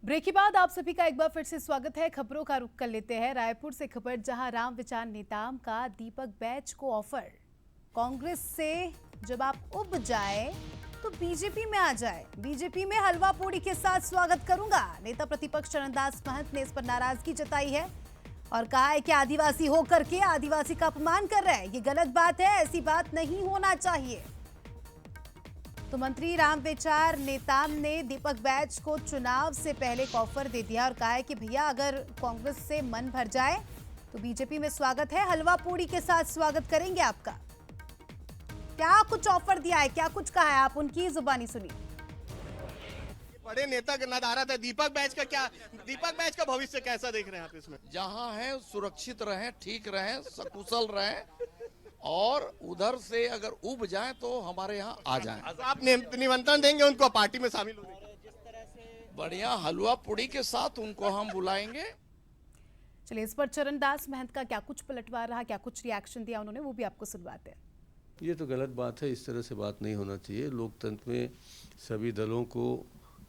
Break के बाद आप सभी का एक बार फिर से स्वागत है। खबरों का रुख कर लेते हैं रायपुर से खबर, जहां राम विचार नेताम का दीपक बैच को ऑफर। कांग्रेस से जब आप उब जाए तो बीजेपी में आ जाए, बीजेपी में हलवा पूड़ी के साथ स्वागत करूंगा। नेता प्रतिपक्ष चरणदास महंत ने इस पर नाराजगी जताई है और कहा है कि आदिवासी होकर के आदिवासी का अपमान कर रहे हैं, ये गलत बात है, ऐसी बात नहीं होना चाहिए। तो मंत्री राम विचार नेताम ने दीपक बैच को चुनाव से पहले एक ऑफर दे दिया और कहा है कि भैया अगर कांग्रेस से मन भर जाए तो बीजेपी में स्वागत है, हलवा पूड़ी के साथ स्वागत करेंगे आपका। क्या कुछ ऑफर दिया है, क्या कुछ कहा है, आप उनकी जुबानी सुनिए। बड़े नेता का नजारा था दीपक बैच का भविष्य कैसा देख रहे हैं आप इसमें? जहां है सुरक्षित रहें, ठीक रहें, सकुशल रहें और उधर से अगर उब जाएं तो हमारे यहाँ आ जाएं। आप निमंत्रण देंगे उनको पार्टी में शामिल होने के? बढ़िया हलवा पूड़ी के साथ उनको हम बुलाएंगे। चलिए, इस पर चरणदास महंत का क्या कुछ पलटवार रहा, क्या कुछ रिएक्शन दिया उन्होंने, वो भी आपको सुनवाते हैं। ये तो गलत बात है, इस तरह से बात नहीं होना चाहिए। लोकतंत्र में सभी दलों को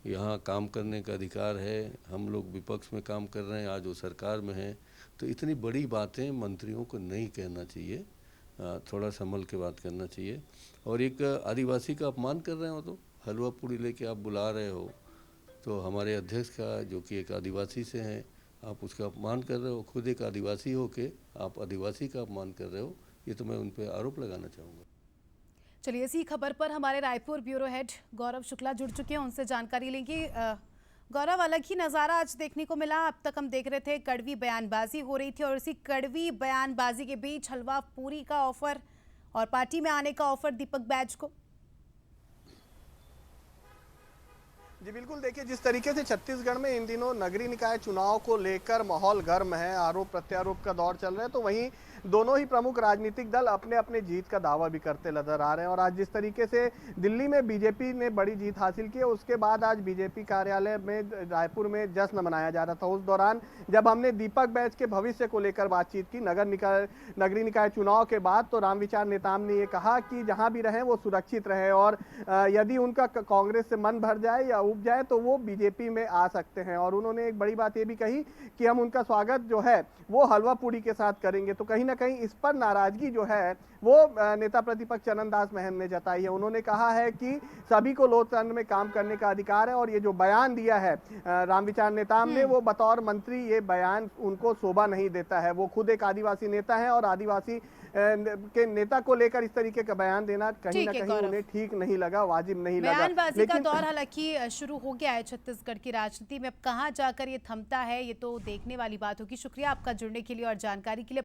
यहाँ काम करने का अधिकार है। हम लोग विपक्ष में काम कर रहे हैं, आज वो सरकार में हैं, तो इतनी बड़ी बातें मंत्रियों को नहीं कहना चाहिए, थोड़ा संभल के बात करना चाहिए। और एक आदिवासी का अपमान कर रहे हो, तो हलवा पूड़ी लेके आप बुला रहे हो, तो हमारे अध्यक्ष का जो कि एक आदिवासी से हैं, आप उसका अपमान कर रहे हो। खुद एक आदिवासी हो के आप आदिवासी का अपमान कर रहे हो, ये तो मैं उन पर आरोप लगाना चाहूँगा। चलिए, इसी खबर पर हमारे रायपुर ब्यूरो हेड गौरव शुक्ला जुड़ चुके हैं, उनसे जानकारी लेंगे। गौरव, अलग ही नज़ारा आज देखने को मिला। अब तक हम देख रहे थे कड़वी बयानबाजी हो रही थी और इसी कड़वी बयानबाजी के बीच हलवा पूरी का ऑफर और पार्टी में आने का ऑफर दीपक बैच को। जी बिल्कुल, देखिए जिस तरीके से छत्तीसगढ़ में इन दिनों नगरीय निकाय चुनाव को लेकर माहौल गर्म है, आरोप प्रत्यारोप का दौर चल रहा है, तो वहीं दोनों ही प्रमुख राजनीतिक दल अपने अपने जीत का दावा भी करते नजर आ रहे हैं। और आज जिस तरीके से दिल्ली में बीजेपी ने बड़ी जीत हासिल की है, उसके बाद आज बीजेपी कार्यालय में रायपुर में जश्न मनाया जा रहा था। उस दौरान जब हमने दीपक बैच के भविष्य को लेकर बातचीत की नगरीय निकाय चुनाव के बाद, तो राम विचार नेताम ने ये कहा कि जहां भी रहें वो सुरक्षित रहे और यदि उनका कांग्रेस से मन भर जाए या उब जाए तो वो बीजेपी में आ सकते हैं। और उन्होंने एक बड़ी बात ये भी कही कि हम उनका स्वागत जो है वो हलवा पूड़ी के साथ करेंगे। तो कहीं ना कहीं इस पर नाराजगी जो है वो नेता प्रतिपक्ष चरणदास महंत ने जताई है। उन्होंने कहा है कि सभी को लोकतंत्र में काम करने का अधिकार है और ये जो बयान दिया है राम विचार नेताम ने, वो बतौर मंत्री ये बयान उनको शोभा नहीं देता है। वो खुद एक आदिवासी नेता है और आदिवासी के नेता को लेकर इस तरीके का बयान देना कहीं ना कहीं उन्हें ठीक नहीं लगा, वाजिब नहीं लगा। बयानबाजी का दौर हालांकि शुरू हो गया है छत्तीसगढ़ की राजनीति में, अब कहाँ जाकर ये थमता है ये तो देखने वाली बात होगी। शुक्रिया आपका जुड़ने के लिए और जानकारी के लिए।